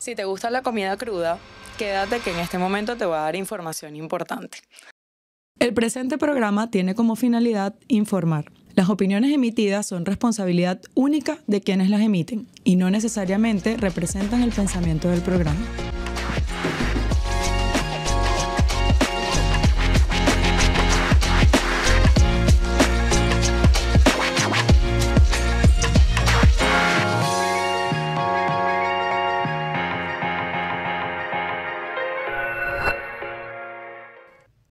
Si te gusta la comida cruda, quédate que en este momento te voy a dar información importante. El presente programa tiene como finalidad informar. Las opiniones emitidas son responsabilidad única de quienes las emiten y no necesariamente representan el pensamiento del programa.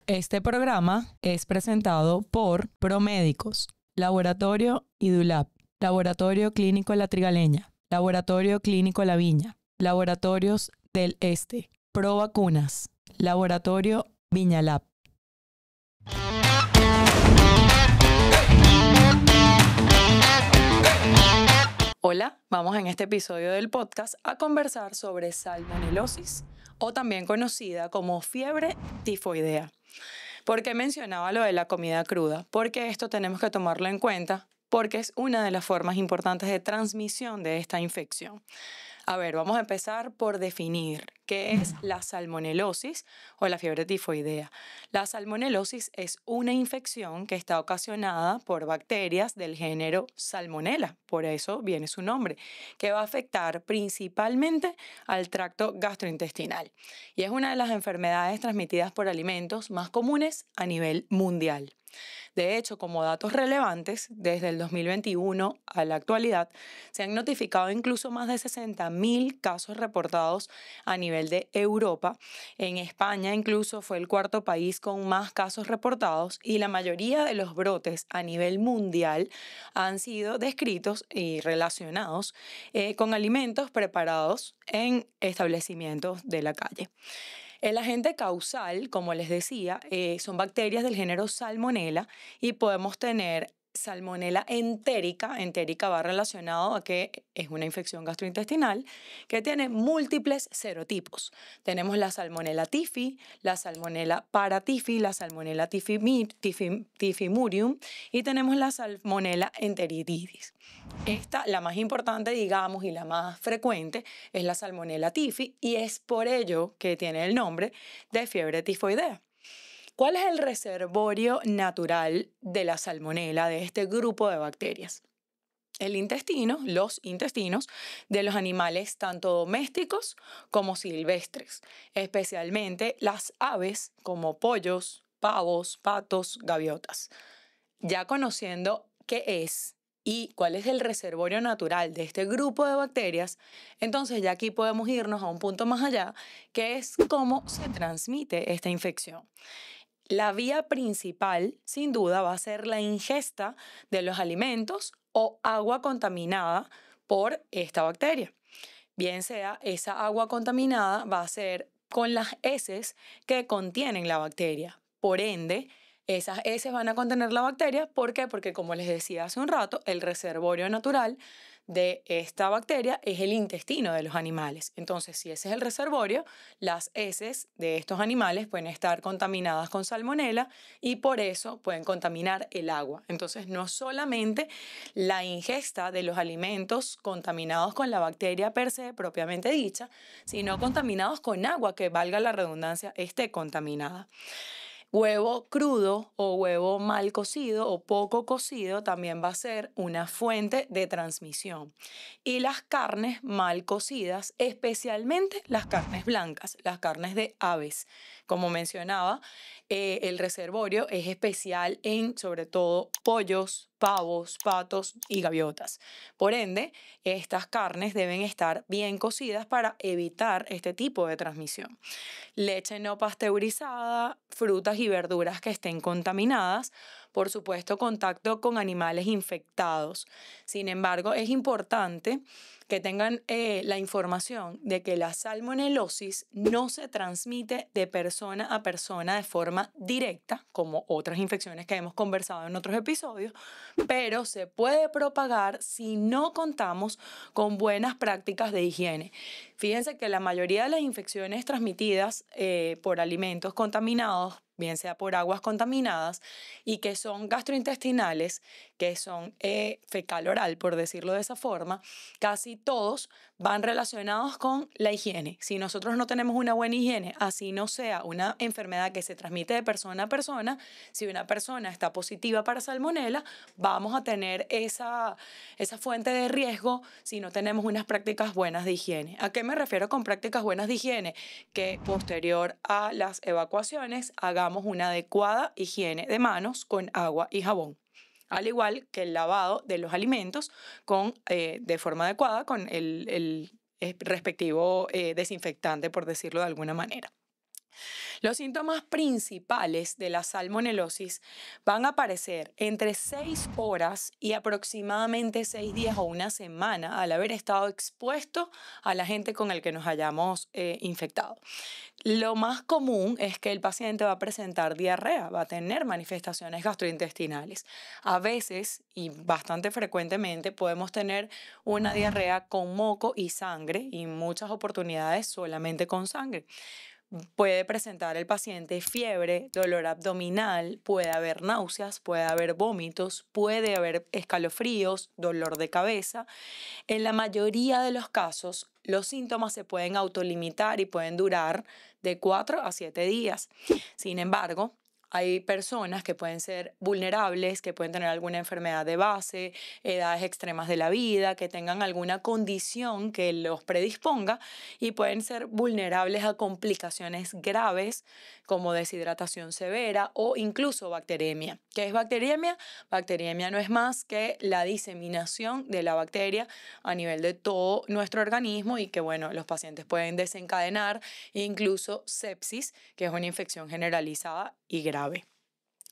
Este programa es presentado por Promédicos, Laboratorio IDULAB, Laboratorio Clínico La Trigaleña, Laboratorio Clínico La Viña, Laboratorios del Este, Pro Vacunas, Laboratorio Viñalab. Hola, vamos en este episodio del podcast a conversar sobre salmonelosis o también conocida como fiebre tifoidea. ¿Por qué mencionaba lo de la comida cruda? Porque esto tenemos que tomarlo en cuenta porque es una de las formas importantes de transmisión de esta infección. A ver, vamos a empezar por definir qué es la salmonelosis o la fiebre tifoidea. La salmonelosis es una infección que está ocasionada por bacterias del género Salmonella, por eso viene su nombre, que va a afectar principalmente al tracto gastrointestinal. Y es una de las enfermedades transmitidas por alimentos más comunes a nivel mundial. De hecho, como datos relevantes, desde el 2021 a la actualidad, se han notificado incluso más de 60.000 casos reportados a nivel de Europa. En España incluso fue el cuarto país con más casos reportados y la mayoría de los brotes a nivel mundial han sido descritos y relacionados con alimentos preparados en establecimientos de la calle. El agente causal, como les decía, son bacterias del género Salmonella y podemos tener Salmonella entérica. Entérica va relacionado a que es una infección gastrointestinal que tiene múltiples serotipos. Tenemos la Salmonella typhi, la Salmonella paratyphi, la Salmonella typhimurium y tenemos la Salmonella enteritidis. Esta, la más importante, digamos, y la más frecuente, es la Salmonella typhi y es por ello que tiene el nombre de fiebre tifoidea. ¿Cuál es el reservorio natural de la salmonela, de este grupo de bacterias? El intestino, los intestinos de los animales tanto domésticos como silvestres, especialmente las aves como pollos, pavos, patos, gaviotas. Ya conociendo qué es y cuál es el reservorio natural de este grupo de bacterias, entonces ya aquí podemos irnos a un punto más allá, que es cómo se transmite esta infección. La vía principal, sin duda, va a ser la ingesta de los alimentos o agua contaminada por esta bacteria. Bien sea esa agua contaminada va a ser con las heces que contienen la bacteria. Por ende, esas heces van a contener la bacteria. ¿Por qué? Porque, como les decía hace un rato, el reservorio natural de esta bacteria es el intestino de los animales. Entonces, si ese es el reservorio, las heces de estos animales pueden estar contaminadas con salmonela y por eso pueden contaminar el agua. Entonces, no solamente la ingesta de los alimentos contaminados con la bacteria per se, propiamente dicha, sino contaminados con agua, que valga la redundancia, esté contaminada. Huevo crudo o huevo mal cocido o poco cocido también va a ser una fuente de transmisión. Y las carnes mal cocidas, especialmente las carnes blancas, las carnes de aves. Como mencionaba, el reservorio es especial en sobre todo pollos, pavos, patos y gaviotas. Por ende, estas carnes deben estar bien cocidas para evitar este tipo de transmisión. Leche no pasteurizada, frutas y verduras que estén contaminadas, por supuesto, contacto con animales infectados. Sin embargo, es importante que tengan la información de que la salmonelosis no se transmite de persona a persona de forma directa, como otras infecciones que hemos conversado en otros episodios, pero se puede propagar si no contamos con buenas prácticas de higiene. Fíjense que la mayoría de las infecciones transmitidas por alimentos contaminados, bien sea por aguas contaminadas, y que son gastrointestinales, que son fecal oral, por decirlo de esa forma, casi todos van relacionados con la higiene. Si nosotros no tenemos una buena higiene, así no sea una enfermedad que se transmite de persona a persona, si una persona está positiva para salmonela, vamos a tener esa fuente de riesgo si no tenemos unas prácticas buenas de higiene. ¿A qué me refiero con prácticas buenas de higiene? Que posterior a las evacuaciones hagamos una adecuada higiene de manos con agua y jabón, al igual que el lavado de los alimentos de forma adecuada con el respectivo desinfectante, por decirlo de alguna manera. Los síntomas principales de la salmonelosis van a aparecer entre 6 horas y aproximadamente 6 días o una semana al haber estado expuesto a la gente con el que nos hayamos infectado. Lo más común es que el paciente va a presentar diarrea, va a tener manifestaciones gastrointestinales. A veces, y bastante frecuentemente, podemos tener una diarrea con moco y sangre, y en muchas oportunidades solamente con sangre. Puede presentar el paciente fiebre, dolor abdominal, puede haber náuseas, puede haber vómitos, puede haber escalofríos, dolor de cabeza. En la mayoría de los casos, los síntomas se pueden autolimitar y pueden durar de 4 a 7 días. Sin embargo, hay personas que pueden ser vulnerables, que pueden tener alguna enfermedad de base, edades extremas de la vida, que tengan alguna condición que los predisponga y pueden ser vulnerables a complicaciones graves como deshidratación severa o incluso bacteremia. ¿Qué es bacteremia? Bacteremia no es más que la diseminación de la bacteria a nivel de todo nuestro organismo y que, bueno, los pacientes pueden desencadenar incluso sepsis, que es una infección generalizada y grave.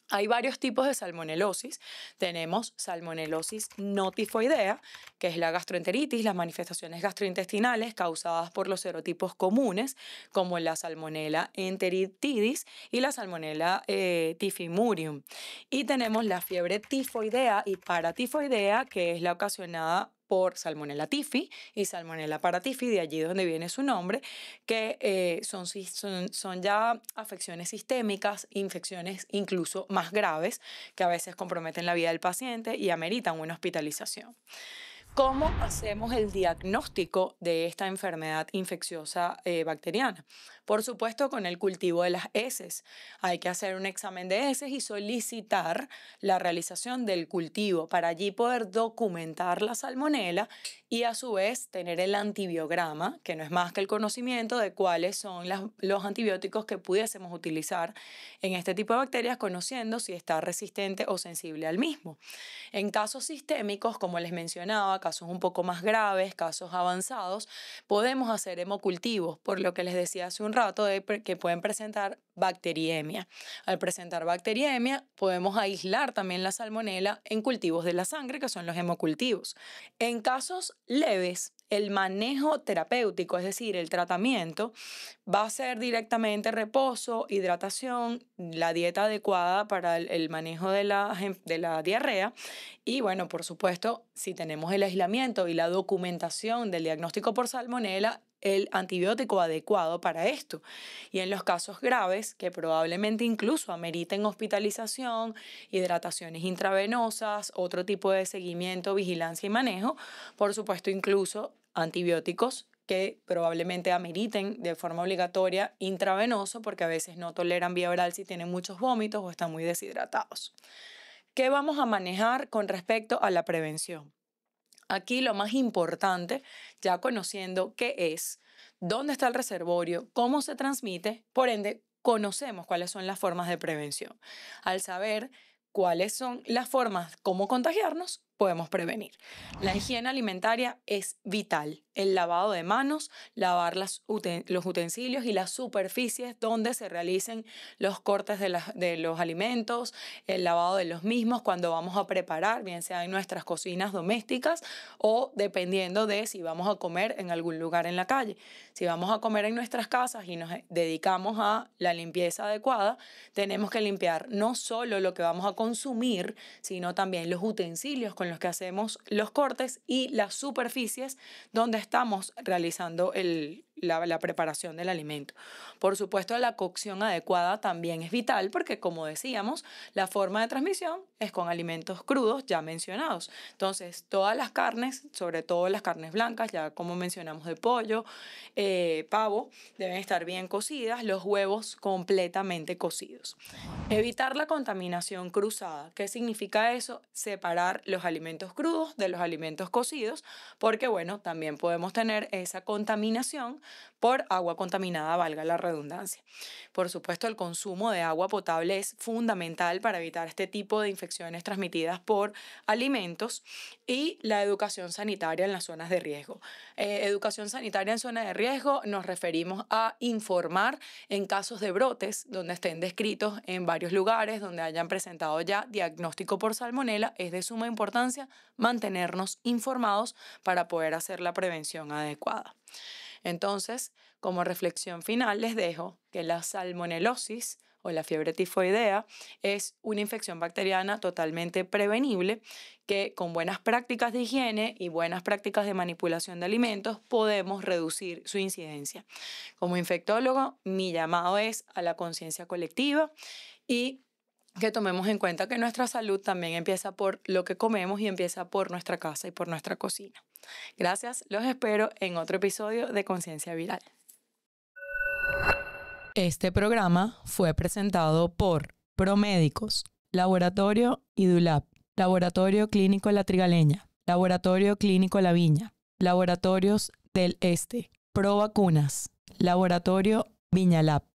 Hay varios tipos de salmonelosis. Tenemos salmonelosis no tifoidea, que es la gastroenteritis, las manifestaciones gastrointestinales causadas por los serotipos comunes, como la salmonella enteritidis y la salmonella typhimurium. Y tenemos la fiebre tifoidea y paratifoidea, que es la ocasionada por Salmonella typhi y Salmonella paratyphi, de allí donde viene su nombre, que son ya afecciones sistémicas, infecciones incluso más graves, que a veces comprometen la vida del paciente y ameritan una hospitalización. ¿Cómo hacemos el diagnóstico de esta enfermedad infecciosa bacteriana? Por supuesto, con el cultivo de las heces. Hay que hacer un examen de heces y solicitar la realización del cultivo para allí poder documentar la salmonela y a su vez tener el antibiograma, que no es más que el conocimiento de cuáles son los antibióticos que pudiésemos utilizar en este tipo de bacterias, conociendo si está resistente o sensible al mismo. En casos sistémicos, como les mencionaba, casos un poco más graves, casos avanzados, podemos hacer hemocultivos, por lo que les decía hace un rato que pueden presentar bacteriemia. Al presentar bacteriemia, podemos aislar también la salmonela en cultivos de la sangre, que son los hemocultivos. En casos leves, el manejo terapéutico, es decir, el tratamiento, va a ser directamente reposo, hidratación, la dieta adecuada para el manejo de la diarrea y, bueno, por supuesto, si tenemos el aislamiento y la documentación del diagnóstico por salmonela, el antibiótico adecuado para esto. Y en los casos graves, que probablemente incluso ameriten hospitalización, hidrataciones intravenosas, otro tipo de seguimiento, vigilancia y manejo, por supuesto incluso antibióticos que probablemente ameriten de forma obligatoria intravenoso porque a veces no toleran vía oral si tienen muchos vómitos o están muy deshidratados. ¿Qué vamos a manejar con respecto a la prevención? Aquí lo más importante, ya conociendo qué es, dónde está el reservorio, cómo se transmite, por ende, conocemos cuáles son las formas de prevención. Al saber cuáles son las formas, cómo contagiarnos, podemos prevenir. La higiene alimentaria es vital. El lavado de manos, lavar los utensilios y las superficies donde se realicen los cortes de los alimentos, el lavado de los mismos cuando vamos a preparar, bien sea en nuestras cocinas domésticas o dependiendo de si vamos a comer en algún lugar en la calle. Si vamos a comer en nuestras casas y nos dedicamos a la limpieza adecuada, tenemos que limpiar no solo lo que vamos a consumir, sino también los utensilios con los que hacemos los cortes y las superficies donde estamos realizando la preparación del alimento. Por supuesto, la cocción adecuada también es vital porque, como decíamos, la forma de transmisión es con alimentos crudos ya mencionados. Entonces, todas las carnes, sobre todo las carnes blancas, ya como mencionamos de pollo, pavo, deben estar bien cocidas, los huevos completamente cocidos. Evitar la contaminación cruzada. ¿Qué significa eso? Separar los alimentos crudos de los alimentos cocidos, porque bueno, también podemos tener esa contaminación por agua contaminada, valga la redundancia. Por supuesto, el consumo de agua potable es fundamental para evitar este tipo de infecciones transmitidas por alimentos y la educación sanitaria en las zonas de riesgo. Educación sanitaria en zonas de riesgo nos referimos a informar en casos de brotes donde estén descritos en varios lugares, donde hayan presentado ya diagnóstico por salmonela. Es de suma importancia mantenernos informados para poder hacer la prevención adecuada. Entonces, como reflexión final, les dejo que la salmonelosis o la fiebre tifoidea es una infección bacteriana totalmente prevenible que con buenas prácticas de higiene y buenas prácticas de manipulación de alimentos podemos reducir su incidencia. Como infectólogo, mi llamado es a la conciencia colectiva y que tomemos en cuenta que nuestra salud también empieza por lo que comemos y empieza por nuestra casa y por nuestra cocina. Gracias, los espero en otro episodio de Conciencia Viral. Este programa fue presentado por Promédicos, Laboratorio IDULAB, Laboratorio Clínico La Trigaleña, Laboratorio Clínico La Viña, Laboratorios del Este, Pro Vacunas, Laboratorio Viñalab.